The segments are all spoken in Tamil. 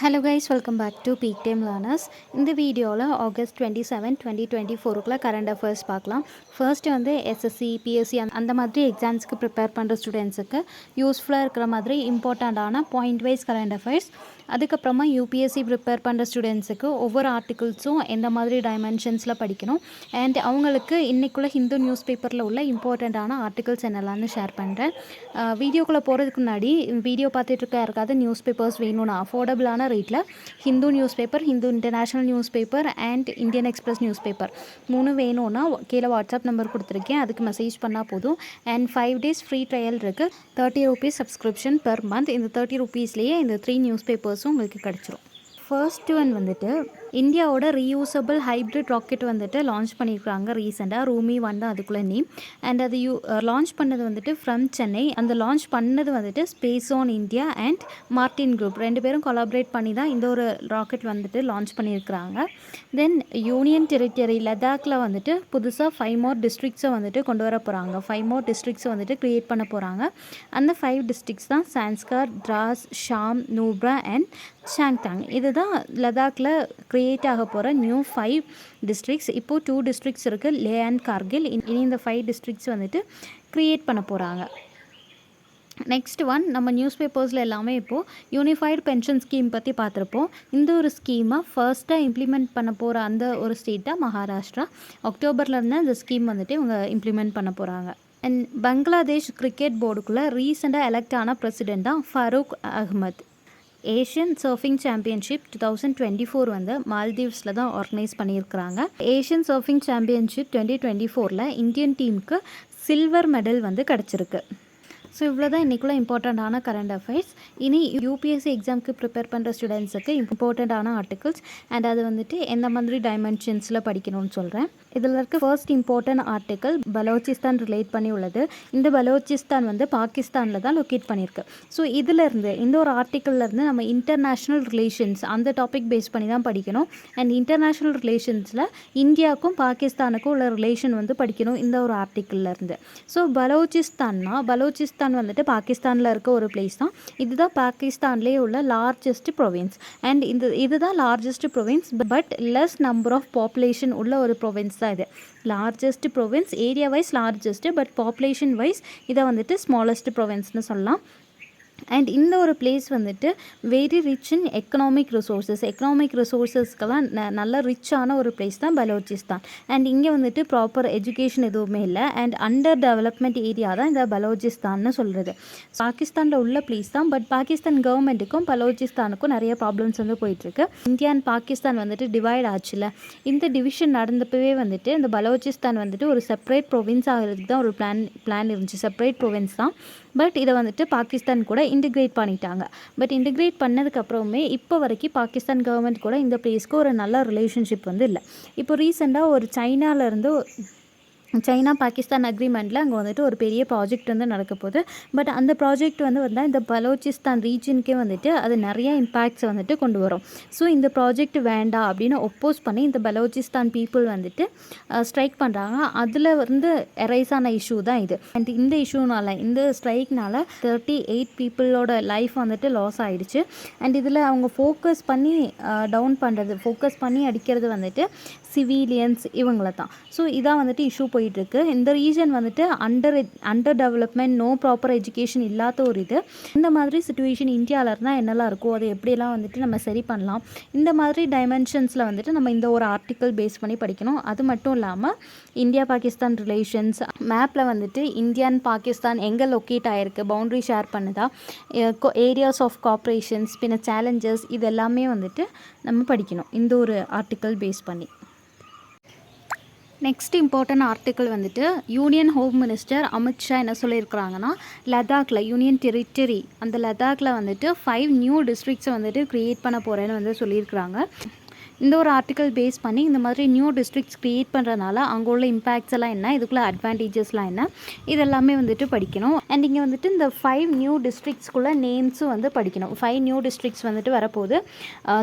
Hello guys, welcome back to Peak Time Learners. இந்த வீடியோவில் ஆகஸ்ட் 27 2024 கரண்ட் அஃபேர்ஸ் பார்க்கலாம். ஃபர்ஸ்ட் வந்து எஸ்எஸ்சி பிஎஸ்சி அந்த மாதிரி எக்ஸாம்ஸ்க்கு ப்ரிப்பேர் பண்ணுற ஸ்டூடெண்ட்ஸுக்கு யூஸ்ஃபுல்லாக இருக்கிற மாதிரி இம்பார்ட்டண்ட்டான பாயிண்ட் வைஸ் கரண்ட் அஃபேர்ஸ். அதுக்கப்புறமா யூபிஎஸ்சி ப்ரிப்பேர் பண்ணுற ஸ்டூடெண்ட்ஸுக்கு ஒவ்வொரு ஆர்டிகிள்ஸும் எந்த மாதிரி டைமென்ஷன்ஸில் படிக்கணும் அண்ட் அவங்களுக்கு இன்றைக்குள்ள ஹிந்து நியூஸ் பேப்பரில் உள்ள இம்பார்ட்டண்ட்டான ஆர்டிகிள்ஸ் என்னெல்லாம்னு ஷேர் பண்ணுறேன். வீடியோக்குள்ளே போகிறதுக்கு முன்னாடி வீடியோ பார்த்துட்ருக்க யாருக்காவது நியூஸ் பேப்பர்ஸ் வேணும்னா அஃபோர்டபுளான ரேட்டில் Hindu news paper, Hindu international news paper and Indian express news paper 3 வேணும்னா கீழே வாட்ஸ்அப் நம்பர் கொடுத்துருக்கேன், அதுக்கு மெசேஜ் பண்ணால் போதும். அண்ட் 5 days ஃப்ரீ ட்ரையல் இருக்குது. 30 rupees சப்ஸ்கிரிப்ஷன் per month. இந்த 30 rupeesலேயே இந்த 3 நியூஸ் பேப்பர்ஸும் உங்களுக்கு கிடச்சிரும். ஃபர்ஸ்ட் ஒன் வந்துட்டு இந்தியாவோட ரீயூசபிள் ஹைப்ரிட் ராக்கெட் வந்துட்டு லான்ச் பண்ணியிருக்காங்க ரீசெண்டாக. ரூமி 1 தான் அதுக்குள்ளே நேம். அண்ட் அது லான்ச் பண்ணது வந்துட்டு ஃப்ரம் சென்னை. அந்த லான்ச் பண்ணது வந்துட்டு space on India and Martin group 2 பேரும் கொலாபரேட் பண்ணி தான் இந்த ஒரு ராக்கெட் வந்துட்டு லான்ச் பண்ணியிருக்கிறாங்க. தென் யூனியன் டெரிட்டரி லடாக்கில் வந்துட்டு புதுசாக 5 more districts வந்துட்டு கொண்டு வர போகிறாங்க. 5 more districts வந்துட்டு க்ரியேட் பண்ண போகிறாங்க. அந்த 5 districts தான் சான்ஸ்கார், டிராஸ், ஷாம், நூப்ரா அண்ட் சாங்தாங். இதுதான் லடாக்கில் க்ரியேட் ஆக போகிற நியூ 5 districts. இப்போது 2 districts இருக்குது, லே அண்ட் கார்கில். இனி இந்த 5 districts வந்துட்டு க்ரியேட் பண்ண போகிறாங்க. நெக்ஸ்ட் ஒன், நம்ம நியூஸ் பேப்பர்ஸில் எல்லாமே இப்போது யூனிஃபைடு பென்ஷன் ஸ்கீம் பற்றி பார்த்துருப்போம். இந்த ஒரு ஸ்கீமை ஃபர்ஸ்ட்டாக இம்ப்ளிமெண்ட் பண்ண போகிற அந்த ஒரு ஸ்டேட்டாக மகாராஷ்டிரா. அக்டோபர்லேருந்து இந்த ஸ்கீம் வந்துட்டு இவங்க இம்ப்ளிமெண்ட் பண்ண போகிறாங்க. அண்ட் பங்களாதேஷ் கிரிக்கெட் போர்டுக்குள்ளே ரீசெண்டாக எலெக்ட் ஆன பிரசிடெண்ட் தான் Farooq Ahmed. Asian surfing championship 2024 வந்து மால்தீவ்ஸில் தான் ஆர்கனைஸ் பண்ணியிருக்கிறாங்க. ஏஷியன் சர்ஃபிங் சாம்பியன்ஷிப் 2024 இந்தியன் டீமுக்கு சில்வர் மெடல் வந்து கிடச்சிருக்கு. ஸோ இவ்வளோ தான் இன்றைக்குள்ள இம்பார்ட்டண்ட்டான கரண்ட் அஃபேர்ஸ். இனி யூபிஎஸ்சி எக்ஸாமுக்கு ப்ரிப்பேர் பண்ணுற ஸ்டூடெண்ட்ஸுக்கு இம்பார்ட்டண்ட்டான ஆர்டிகல்ஸ் அண்ட் அது வந்துட்டு எந்த மாதிரி டைமென்ஷன்ஸில் படிக்கணும்னு சொல்கிறேன். இதில் இருக்க first important article Balochistan relate பண்ணி உள்ளது. இந்த பலோச்சிஸ்தான் வந்து பாகிஸ்தானில் தான் லொக்கேட் பண்ணியிருக்கு. ஸோ இதிலேருந்து இந்த ஒரு ஆர்டிக்கல்லேருந்து நம்ம இன்டர்நேஷ்னல் ரிலேஷன்ஸ் அந்த டாபிக் பேஸ் பண்ணி தான் படிக்கணும். அண்ட் இன்டர்நேஷ்னல் ரிலேஷன்ஸில் இந்தியாவுக்கும் பாகிஸ்தானுக்கும் உள்ள ரிலேஷன் வந்து படிக்கணும் இந்த ஒரு ஆர்டிக்கல்லேருந்து. ஸோ பலோச்சிஸ்தான் வந்துட்டு பாகிஸ்தானில் இருக்க ஒரு பிளேஸ் தான். இதுதான் பாகிஸ்தான்லேயே உள்ள லார்ஜஸ்ட் ப்ரொவின்ஸ். அண்ட் இதுதான் largest province, but less number of population உள்ள ஒரு ப்ரொவின்ஸ் தான் இது. Largest province, area wise largest, but population wise இதை வந்துட்டு ஸ்மாலஸ்ட் ப்ரொவின்ஸ்னு சொல்லலாம். அண்ட் இந்த ஒரு பிளேஸ் வந்துட்டு வெரி ரிச் இன் எக்கனாமிக் ரிசோர்ஸஸ்க்கெல்லாம் நல்ல ரிச்சான ஒரு பிளேஸ் தான் பலோச்சிஸ்தான். அண்ட் இங்கே வந்துட்டு ப்ராப்பர் எஜுகேஷன் எதுவுமே இல்லை. அண்ட் அண்டர் டெவலப்மெண்ட் ஏரியா தான் இந்த பலோச்சிஸ்தான்னு சொல்கிறது. பாகிஸ்தானில் உள்ள பிளேஸ் தான், பட் பாகிஸ்தான் கவர்மெண்ட்டுக்கும் பலோச்சிஸ்தானுக்கும் நிறைய ப்ராப்ளம்ஸ் வந்து போயிட்டுருக்கு. இந்தியா அண்ட் பாகிஸ்தான் வந்துட்டு டிவைட் ஆச்சுல. இந்த டிவிஷன் நடந்தப்பவே வந்துட்டு இந்த பலோச்சிஸ்தான் வந்துட்டு ஒரு செப்பரேட் ப்ரொவின்ஸ் ஆகிறதுக்கு தான் ஒரு பிளான் இருந்துச்சு. செப்பரேட் ப்ரொவின்ஸ் தான், பட் இதை வந்துட்டு பாகிஸ்தான் கூட இன்டிகிரேட் பண்ணிட்டாங்க. பட் இன்டிகிரேட் பண்ணதுக்கப்புறமே இப்போ வரைக்கும் பாகிஸ்தான் கவர்மெண்ட் கூட இந்த பிளேஸ்க்கு ஒரு நல்ல ரிலேஷன்ஷிப் வந்து இல்லை. இப்போ ரீசெண்டாக ஒரு சைனா பாகிஸ்தான் அக்ரிமெண்ட்டில் அங்கே வந்துட்டு ஒரு பெரிய ப்ராஜெக்ட் வந்து நடக்க போகுது. பட் அந்த ப்ராஜெக்ட் வந்து வந்தால் இந்த பலோச்சிஸ்தான் ரீஜனுக்கே வந்துட்டு அது நிறைய இம்பேக்ட்ஸை வந்துட்டு கொண்டு வரும். ஸோ இந்த ப்ராஜெக்ட் வேண்டாம் அப்படின்னு ஒப்போஸ் பண்ணி இந்த பலோச்சிஸ்தான் பீப்புள் வந்துட்டு ஸ்ட்ரைக் பண்ணுறாங்க. அதில் வந்து எரைஸ் ஆன இஷ்யூ தான் இது. அண்ட் இந்த இஷ்யூனால், இந்த ஸ்ட்ரைக்னால் 38 பீப்புளோட லைஃப் வந்துட்டு லாஸ் ஆகிடுச்சு. அண்ட் இதில் அவங்க ஃபோக்கஸ் பண்ணி அடிக்கிறது வந்துட்டு சிவிலியன்ஸ் இவங்கள தான். ஸோ இதான் வந்துட்டு இஷ்யூ போயிட்டுருக்கு. இந்த ரீஜன் வந்துட்டு under development, no proper education இல்லாத ஒரு இது. இந்த மாதிரி சிச்சுவேஷன் இந்தியாவில் இருந்தால் என்னெல்லாம் இருக்கும், அதை எப்படியெல்லாம் வந்துட்டு நம்ம சரி பண்ணலாம், இந்த மாதிரி டைமென்ஷன்ஸில் வந்துட்டு நம்ம இந்த ஒரு ஆர்டிக்கல் பேஸ் பண்ணி படிக்கணும். அது மட்டும் இல்லாமல் இந்தியா பாகிஸ்தான் ரிலேஷன்ஸ் மேப்பில் வந்துட்டு இந்தியா அண்ட் பாகிஸ்தான் எங்கே லொக்கேட் ஆகிருக்கு, பவுண்ட்ரி ஷேர் பண்ணுதா, ஏரியாஸ் ஆஃப் கார்ப்பரேஷன்ஸ், பின்ன சேலஞ்சஸ், இது எல்லாமே வந்துட்டு நம்ம படிக்கணும் இந்த ஒரு ஆர்டிக்கல் பேஸ் பண்ணி. நெக்ஸ்ட் இம்பார்ட்டன்ட் ஆர்டிக்கல் வந்துட்டு யூனியன் ஹோம் மினிஸ்டர் அமித்ஷா என்ன சொல்லியிருக்கிறாங்கன்னா, லடாக்கில் யூனியன் டெரிட்டரி அந்த லடாக்கில் வந்துட்டு 5 நியூ டிஸ்ட்ரிக்ட்ஸை வந்துட்டு க்ரியேட் பண்ண போகிறேன்னு வந்து சொல்லியிருக்கிறாங்க. இந்த ஒரு ஆர்டிக்கல் பேஸ் பண்ணி இந்த மாதிரி நியூ டிஸ்ட்ரிக்ட்ஸ் க்ரியேட் பண்ணுறதுனால அங்கே உள்ள இம்பேக்ட்ஸ் எல்லாம் என்ன, இதுக்குள்ள அட்வான்டேஜஸ்லாம் என்ன, இதெல்லாமே வந்துட்டு படிக்கணும். அண்ட் இங்கே வந்துட்டு இந்த 5 நியூ டிஸ்ட்ரிக்ட்ஸ்குள்ளே நேம்ஸும் வந்து படிக்கணும். 5 நியூ டிஸ்ட்ரிக்ட்ஸ் வந்துட்டு வரப்போகுது.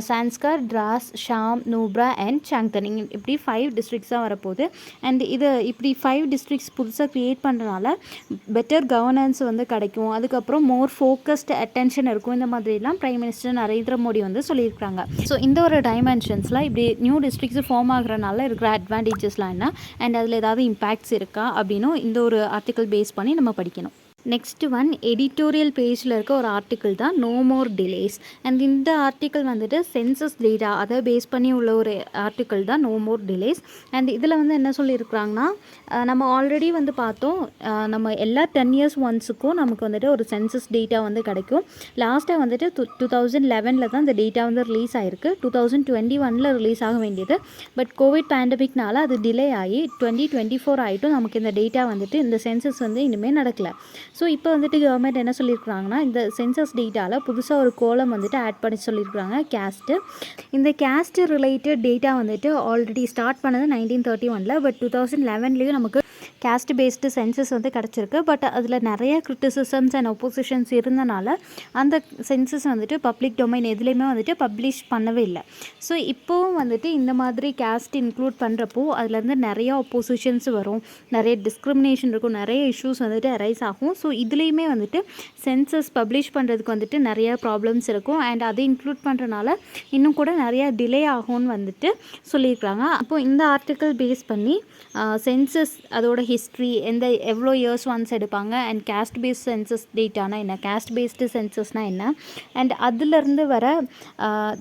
சான்ஸ்கர், டிராஸ், ஷாம், நூப்ரா அண்ட் சாங்தன். இங்கே இப்படி 5 டிஸ்ட்ரிக்ட்ஸ் தான் வரப்போகுது. அண்ட் இது இப்படி 5 டிஸ்ட்ரிக்ட்ஸ் புதுசாக க்ரியேட் பண்ணுறதுனால பெட்டர் கவர்னன்ஸ் வந்து கிடைக்கும். அதுக்கப்புறம் மோர் ஃபோக்கஸ்டு அட்டென்ஷன் இருக்கும். இந்த மாதிரிலாம் பிரைம் மினிஸ்டர் நரேந்திர மோடி வந்து சொல்லியிருக்காங்க. ஸோ இந்த ஒரு டைமென்ஷன்ஸில் இப்படி நியூ டிஸ்ட்ரிக்ட்ஸ் ஃபார்ம் ஆகுறதுனால இருக்கிற அட்வான்டேஜஸ்லாம் என்ன, அண்ட் அதில் ஏதாவது இம்பேக்ட்ஸ் இருக்கா அப்படின்னும் இந்த ஒரு ஆர்டிக்கல் பேஸ் பண்ணி நம்ம படிக்கணும். நெக்ஸ்ட் ஒன் எடிட்டோரியல் பேஜில் இருக்க ஒரு ஆர்டிக்கிள் தான் நோ மோர் டிலேஸ். அண்ட் இந்த ஆர்டிக்கிள் வந்துட்டு சென்சஸ் டேட்டா அதை பேஸ் பண்ணி உள்ள ஒரு ஆர்டிக்கிள் தான் நோ மோர் டிலேஸ். அண்ட் இதில் வந்து என்ன சொல்லியிருக்கிறாங்கன்னா, நம்ம ஆல்ரெடி வந்து பார்த்தோம், நம்ம எல்லா 10 years ஒன்ஸுக்கும் நமக்கு வந்துட்டு ஒரு சென்சஸ் டேட்டா வந்து கிடைக்கும். லாஸ்ட்டாக வந்துட்டு 2011 தான் இந்த டேட்டா வந்து ரிலீஸ் ஆகிருக்கு. 2021 ரிலீஸ் ஆக வேண்டியது. பட் கோவிட் பேண்டமிக்னால அது டிலே ஆகி 2024 ஆகிட்டும் நமக்கு இந்த டேட்டா வந்துட்டு இந்த சென்சஸ் வந்து இனிமேல் நடக்கலை. ஸோ இப்போ வந்துட்டு கவர்மெண்ட் என்ன சொல்லியிருக்கிறாங்கன்னா, இந்த சென்சஸ் டேட்டாவில் புதுசாக ஒரு கோலம் வந்துட்டு ஆட் பண்ணி சொல்லியிருக்கிறாங்க, கேஸ்ட்டு. இந்த கேஸ்ட்டு ரிலேட்டட் டேட்டா வந்துட்டு ஆல்ரெடி ஸ்டார்ட் பண்ணது 1931. பட் 2011 நமக்கு கேஸ்ட் பேஸ்டு சென்சஸ் வந்து கிடச்சிருக்கு. பட் அதில் நிறைய கிரிட்டிசிசம்ஸ் அண்ட் ஒப்போசிஷன்ஸ் இருந்தனால அந்த சென்சஸ் வந்துட்டு பப்ளிக் டொமைன் எதுலேயுமே வந்துட்டு பப்ளிஷ் பண்ணவே இல்லை. ஸோ இப்போவும் வந்துட்டு இந்த மாதிரி கேஸ்ட் இன்க்ளூட் பண்ணுறப்போ அதுலேருந்து நிறைய ஒப்போசிஷன்ஸ் வரும், நிறைய டிஸ்கிரிமினேஷன் இருக்கும், நிறைய இஷ்யூஸ் வந்துட்டு அரைஸ் ஆகும். ஸோ இதுலேயுமே வந்துட்டு சென்சஸ் பப்ளிஷ் பண்ணுறதுக்கு வந்துட்டு நிறைய ப்ராப்ளம்ஸ் இருக்கும். அண்ட் அதை இன்க்ளூட் பண்ணுறனால இன்னும் கூட நிறையா டிலே ஆகும்னு வந்துட்டு சொல்லியிருக்கிறாங்க. அப்போது இந்த ஆர்டிக்கல் பேஸ் பண்ணி சென்சஸ் அதோட ஹிஸ்ட்ரி எவ்வளோ இயர்ஸ் ஒன்ஸ் எடுப்பாங்க, அண்ட் கேஸ்ட் பேஸ்ட் சென்சஸ் டேட்டானா என்ன, கேஸ்ட் பேஸ்டு சென்சஸ்னால் என்ன, அண்ட் அதிலிருந்து வர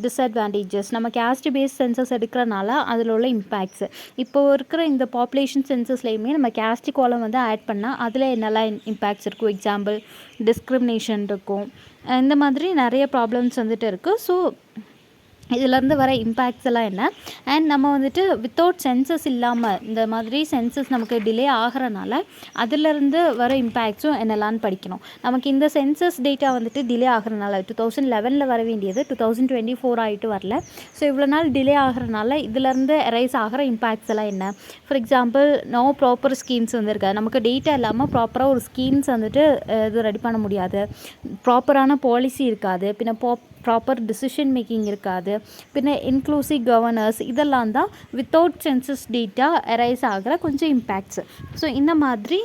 டிஸ்அட்வான்டேஜஸ், நம்ம கேஸ்ட் பேஸ்ட் சென்சஸ் எடுக்கிறனால அதில் உள்ள இம்பேக்ட்ஸ், இப்போ இருக்கிற இந்த பாப்புலேஷன் சென்சஸ்லேயுமே நம்ம கேஸ்ட் கோலம் வந்து ஆட் பண்ணால் அதில் என்னெல்லாம் இம்பேக்ட்ஸ் இருக்கும், எக்ஸாம்பிள் டிஸ்கிரிமினேஷன் இருக்கும், இந்த மாதிரி நிறைய ப்ராப்ளம்ஸ் வந்துட்டு இருக்குது. ஸோ இதிலேருந்து வர இம்பேக்ட்ஸ் எல்லாம் என்ன, அண்ட் நம்ம வந்துட்டு வித்தவுட் சென்சஸ் இல்லாமல் இந்த மாதிரி சென்சஸ் நமக்கு டிலே ஆகிறனால அதிலேருந்து வர இம்பேக்ட்ஸும் என்னெல்லான்னு படிக்கணும். நமக்கு இந்த சென்சஸ் டேட்டா வந்துட்டு டிலே ஆகிறனால 2011 வர வேண்டியது 2024 ஆகிட்டு வரல. ஸோ இவ்வளோ நாள் டிலே ஆகிறனால இதிலேருந்து ரைஸ் ஆகிற இம்பேக்ட்ஸ் எல்லாம் என்ன. For example no proper schemes வந்துருக்காது, நமக்கு டேட்டா இல்லாமல் ப்ராப்பராக ஒரு ஸ்கீம்ஸ் வந்துட்டு இது ரெடி பண்ண முடியாது, ப்ராப்பரான பாலிசி இருக்காது, பின்ன ப்ராப்பர் டிசிஷன் மேக்கிங் இருக்காது, பின்ன இன்க்ளூசிவ் கவர்னர்ஸ், இதெல்லாம் தான் வித்தவுட் சென்சஸ் டேட்டா அரைஸ் ஆகிற கொஞ்சம் இம்பேக்ட்ஸ். ஸோ இந்த மாதிரி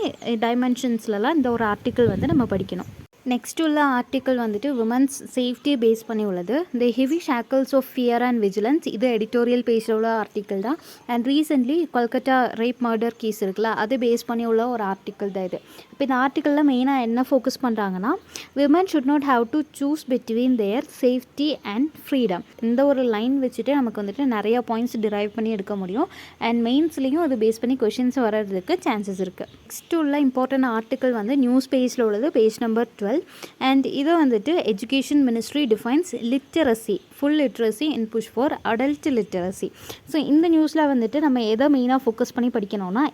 டைமென்ஷன்ஸ்லலாம் இந்த ஒரு ஆர்டிக்கிள் வந்து நம்ம படிக்கணும். நெக்ஸ்ட் உள்ள ஆர்டிக்கிள் வந்துட்டு உமன்ஸ் சேஃப்டியை பேஸ் பண்ணி உள்ளது. The heavy shackles of fear and vigilance, இது எடிட்டோரியல் பேஜில் உள்ள ஆர்டிக்கிள் தான். And recently Kolkata rape murder case இருக்குல்ல, அது பேஸ் பண்ணி உள்ள ஒரு ஆர்டிக்கிள் தான் இது. இப்போ இந்த ஆர்டிக்கிளில் மெயினாக என்ன ஃபோக்கஸ் பண்ணுறாங்கன்னா, women should not have to choose between their safety and freedom. இந்த ஒரு லைன் வச்சுட்டு நமக்கு வந்துட்டு நிறைய பாயிண்ட்ஸ் டிரைவ் பண்ணி எடுக்க முடியும். அண்ட் மெயின்ஸ்லேயும் அது பேஸ் பண்ணி கொஷின்ஸ் வர்றதுக்கு சான்சஸ் இருக்குது. நெக்ஸ்ட் உள்ள இம்பார்ட்டன்ட் ஆர்டிக்கிள் வந்து நியூஸ் பேஜில் உள்ளது, பேஜ் நம்பர் 12. அண்ட் இதை வந்துட்டு education ministry defines literacy, full literacy in push for adult literacy. So இந்த நியூஸில் வந்துட்டு நம்ம எதை மெயினாக ஃபோக்கஸ் பண்ணி படிக்கணும்னா,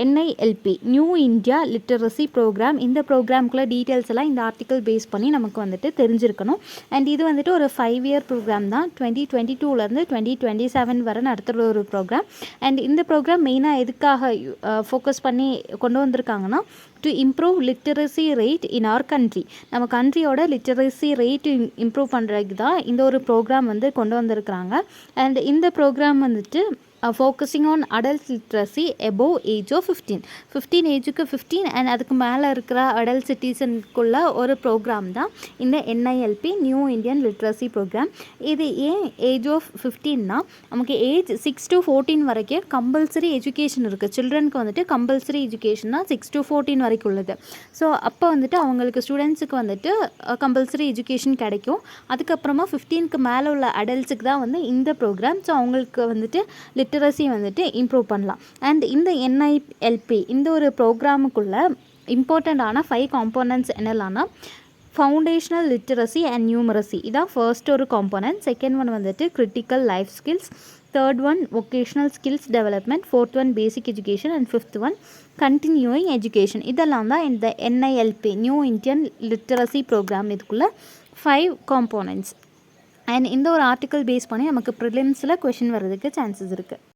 NILP new India literacy programme. இந்த ப்ரோக்ராம்குள்ளே டீட்டெயில்ஸ் எல்லாம் இந்த ஆர்டிக்கல் பேஸ் பண்ணி நமக்கு வந்துட்டு தெரிஞ்சிருக்கணும். அண்ட் இது வந்துட்டு ஒரு 5 year ப்ரோக்ராம் தான், 2022 2027 வரை நடத்துகிற ஒரு ப்ரோக்ராம். அண்ட் இந்த ப்ரோக்ராம் மெயினாக எதுக்காக ஃபோக்கஸ் பண்ணி கொண்டு வந்திருக்காங்கன்னா, to improve literacy rate in our country. நம்ம கண்ட்ரியோட லிட்ரஸி ரேட் இம்ப்ரூவ் பண்ணுறதுக்கு தான் இந்த ஒரு ப்ரோக்ராம் வந்து கொண்டு வந்திருக்கிறாங்க. அண்ட் இந்த ப்ரோக்ராம் வந்துட்டு focusing on adult literacy above age of 15 ஏஜுக்கு 15 அண்ட் அதுக்கு மேலே இருக்கிற அடல்ட் சிட்டிசனுக்குள்ள ஒரு ப்ரோக்ராம் தான் இந்த NILP new Indian literacy programme. இது ஏன் ஏஜ் ஆஃப் 15னா, நமக்கு ஏஜ் 6 to 14 வரைக்கும் கம்பல்சரி எஜுகேஷன் இருக்குது. சில்ட்ரனுக்கு வந்துட்டு கம்பல்சரி எஜுகேஷன் தான் 6 to 14 வரைக்கும் உள்ளது. ஸோ அப்போ வந்துட்டு அவங்களுக்கு ஸ்டூடெண்ட்ஸுக்கு வந்துட்டு கம்பல்சரி எஜுகேஷன் கிடைக்கும். அதுக்கப்புறமா 15க்கு மேலே உள்ள அடல்ட்ஸுக்கு தான் வந்து இந்த ப்ரோக்ராம். ஸோ அவங்களுக்கு வந்துட்டு லிட்ரஸி வந்துட்டு இம்ப்ரூவ் பண்ணலாம். அண்ட் இந்த NILP இந்த ஒரு ப்ரோக்ராமுக்குள்ள இம்பார்ட்டண்ட்டான 5 காம்போனன்ட்ஸ் என்னெல்லாம்னா, ஃபவுண்டேஷனல் லிட்ரஸி அண்ட் நியூமரசி, இதான் ஃபர்ஸ்ட் ஒரு காம்போனன்ட். செகண்ட் ஒன் வந்துட்டு critical life skills, third one vocational skills development, fourth one basic education and fifth one continuing education. இதெல்லாம் தான் இந்த NILP new Indian literacy programme. இதுக்குள்ளே 5 காம்போனன்ட்ஸ். அண்ட் இந்த ஒரு ஆர்டிக்கல் பேஸ் பண்ணி நமக்கு ப்ரிலிம்ஸில் கொஷின் வர்றதுக்கு சான்சஸ் இருக்குது.